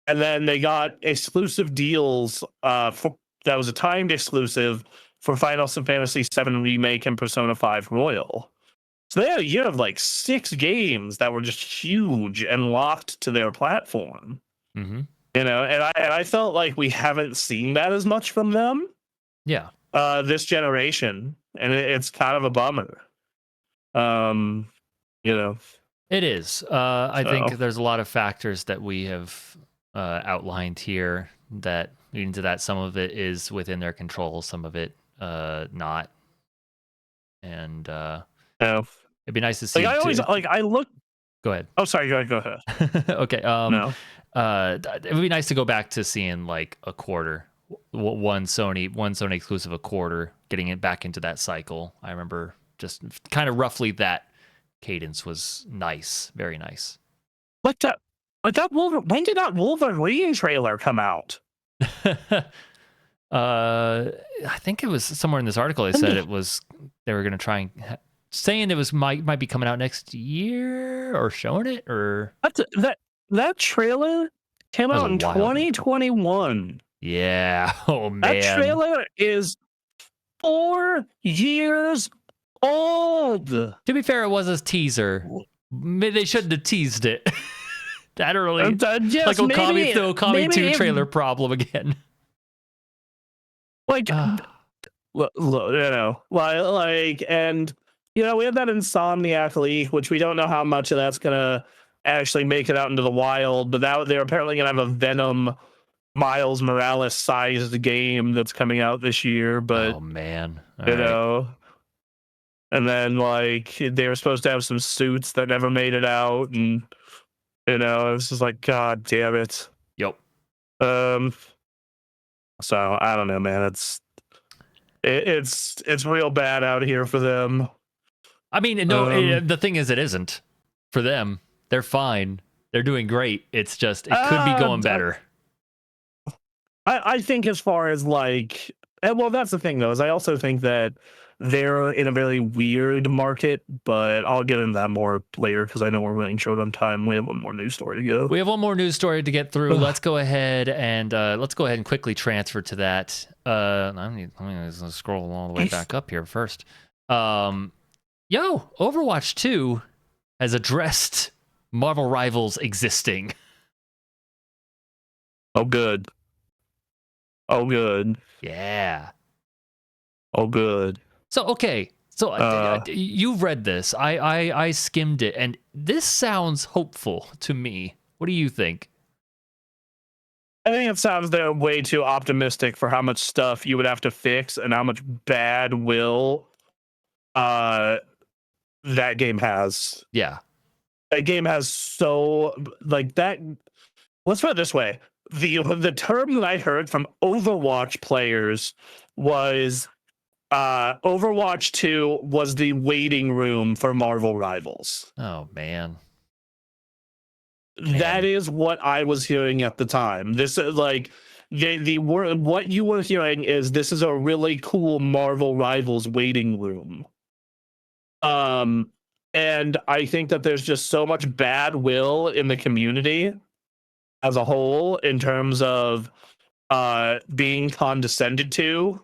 and then they got exclusive deals for that was a timed exclusive for Final Fantasy VII Remake and Persona 5 Royal. So they had a year of like 6 games that were just huge and locked to their platform. Hmm. And I felt like we haven't seen that as much from them Yeah, this generation, and it's kind of a bummer. Um, you know, it is. I think so there's a lot of factors that we have outlined here that lead into that. Some of it is within their control, some of it not. And you know, it'd be nice to like see I always too. like I look. Go ahead. Oh, sorry, go ahead. Okay. No, It would be nice to go back to seeing like a quarter, one Sony exclusive a quarter, getting it back into that cycle. I remember just kind of roughly that cadence was nice, very nice. like that. Like that Wolverine. When did that Wolverine trailer come out? I think it was somewhere in this article they When said did- it was they were going to try and saying it was might be coming out next year or showing it or that trailer came that was a out in while ago. 2021. Yeah. Oh That man. trailer is 4 years old. To be fair, it was a teaser. Maybe they shouldn't have teased it that early. Like Yes, Okami, the Okami maybe 2 if trailer problem again. like and we have that Insomniac leak, which we don't know how much of that's gonna actually make it out into the wild, but that they're apparently gonna have a Venom Miles Morales sized game that's coming out this year, but Oh man. All you right. know, and then like they were supposed to have some suits that never made it out, and it was just like, God damn it. Yep. Um, so I don't know, man. It's real bad out here for them. I mean, no, Um, the thing is, it isn't for them. They're fine. They're doing great. It's just it could be uh, going better. I think as far as like, well, that's the thing though, is I also think that they're in a very weird market, but I'll get into that more later because I know we're running short on time. We have one more news story to go. We have one more news story to get through. Let's go ahead and quickly transfer to that. Let me just scroll all the way back up here first. Overwatch 2 has addressed Marvel Rivals existing. Oh, good. Oh, good. Yeah. Oh, good. So okay. So Uh, you've read this. I skimmed it, and this sounds hopeful to me. What do you think? I think it sounds they're way too optimistic for how much stuff you would have to fix and how much bad will uh that game has. Yeah. That game has so like that. Let's put it this way: the term that I heard from Overwatch players was Overwatch 2 was the waiting room for Marvel Rivals. Oh man. That is what I was hearing at the time. This is like the word what you were hearing is this is a really cool Marvel Rivals waiting room. Um and I think that there's just so much bad will in the community as a whole in terms of being condescended to,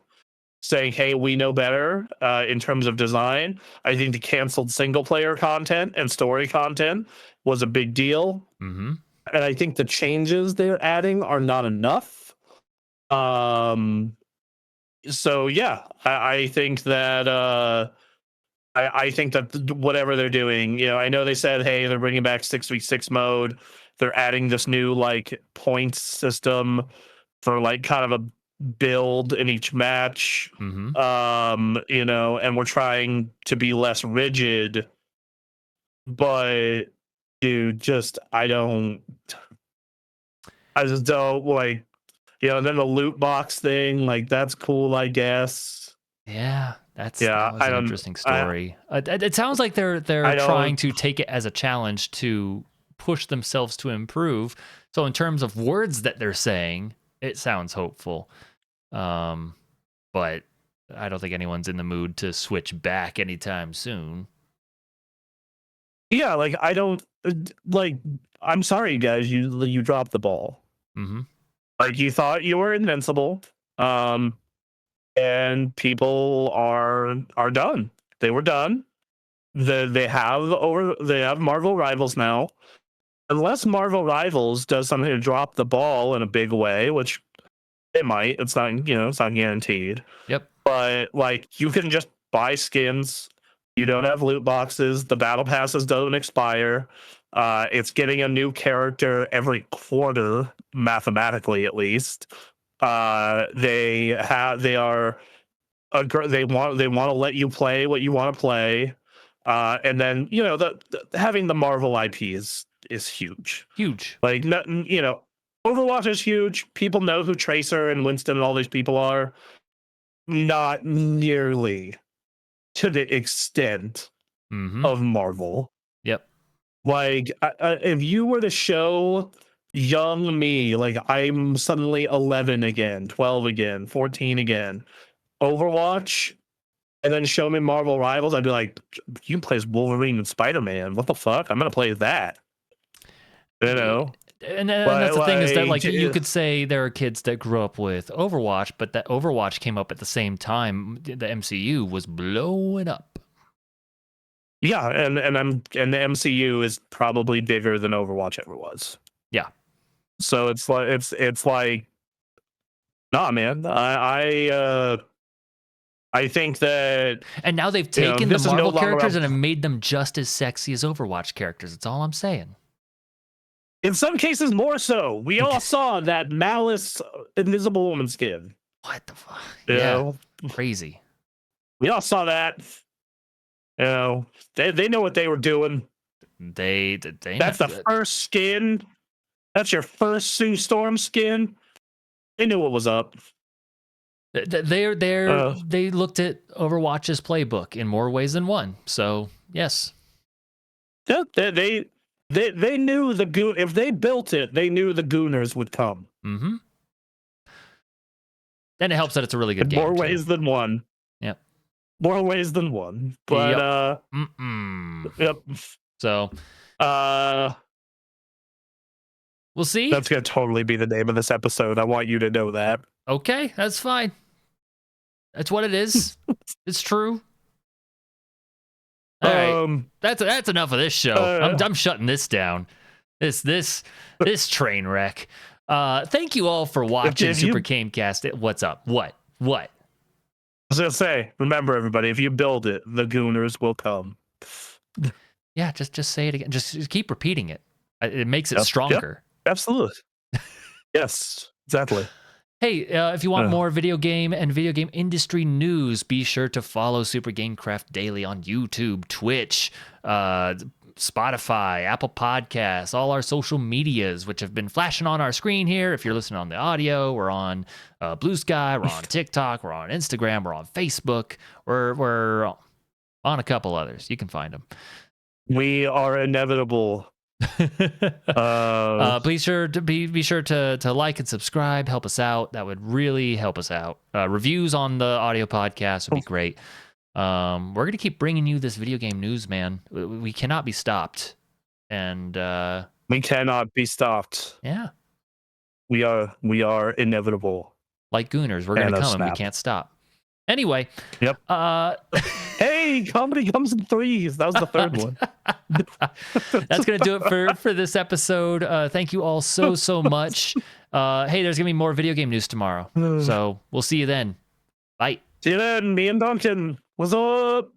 saying, hey, we know better in terms of design. I think the canceled single player content and story content was a big deal. Mm-hmm. And I think the changes they're adding are not enough. So yeah, I think that I think that whatever they're doing, I know they said, hey, they're bringing back 6v6 mode. They're adding this new like points system for like kind of a build in each match. Mm-hmm. And we're trying to be less rigid, but dude, I just don't like, then the loot box thing, like that's cool, I guess. Yeah, Yeah, that was I an don't, interesting story. It sounds like they're I trying don't, to take it as a challenge to push themselves to improve. So in terms of words that they're saying, it sounds hopeful. But I don't think anyone's in the mood to switch back anytime soon. yeah, like I don't like. I'm sorry, guys, you dropped the ball. Mm-hmm. Like you thought you were invincible, and people are done. They were done. They have Marvel Rivals now. Unless Marvel Rivals does something to drop the ball in a big way, which it might. It's not guaranteed. Yep. But like you can just buy skins. You don't have loot boxes. The battle passes don't expire. It's getting a new character every quarter, mathematically at least. They want to let you play what you want to play. And then having the Marvel IP is huge. Huge. Like Overwatch is huge. People know who Tracer and Winston and all these people are. Not nearly to the extent Mm-hmm. of Marvel. Yep. Like, if you were to show young me, like I'm suddenly 11 again, 12 again, 14 again, Overwatch, and then show me Marvel Rivals, I'd be like, you can play as Wolverine and Spider-Man. What the fuck? I'm gonna play that. You know? And But, that's the thing is that like like, you could say there are kids that grew up with Overwatch, but that Overwatch came up at the same time the MCU was blowing up. yeah, and the MCU is probably bigger than Overwatch ever was. Yeah. So it's like, nah, man. I think that, And now they've taken the this is no Marvel longer characters and have made them just as sexy as Overwatch characters. That's all I'm saying. in some cases more so. We all saw that Malice Invisible Woman skin. What the fuck? You Yeah. know? Crazy. We all saw that. They know what they were doing. They That's the first skin. That's your first Sue Storm skin. They knew what was up. They looked at Overwatch's playbook in more ways than one. So yes. Yeah, they knew the Goon. If they built it, they knew the Gooners would come. Mm-hmm. And it helps that it's a really good in game. More ways than one. Yep. More ways than one. But yep. So we'll see. That's gonna totally be the name of this episode. I want you to know that. Okay, that's fine. That's what it is. It's true. All right. That's enough of this show. I'm shutting this down. This train wreck. Thank you all for watching Super Gamecast. What's up? What? I was gonna say, remember everybody, if you build it, the Gooners will come. Yeah, just say it again. Just keep repeating it. It makes it stronger. Yep, absolutely. Yes, exactly. Hey, if you want more video game and video game industry news, be sure to follow Super Gamecraft Daily on YouTube, Twitch, Spotify, Apple Podcasts, all our social medias, which have been flashing on our screen here. If you're listening on the audio, we're on Blue Sky, we're on TikTok, we're on Instagram, we're on Facebook, we're on a couple others. You can find them. We are inevitable. Be sure to like and subscribe, help us out. That would really help us out. Reviews on the audio podcast would be great. We're gonna keep bringing you this video game news, man. We cannot be stopped, and we cannot be stopped. Yeah, we are inevitable. Like Gooners, we're gonna come and we can't stop. Anyway, yep. Hey, comedy comes in threes. That was the third one. That's gonna do it for this episode. Thank you all so much. Hey, there's gonna be more video game news tomorrow, so we'll see you then. Bye. See you then. Me and Duncan. What's up?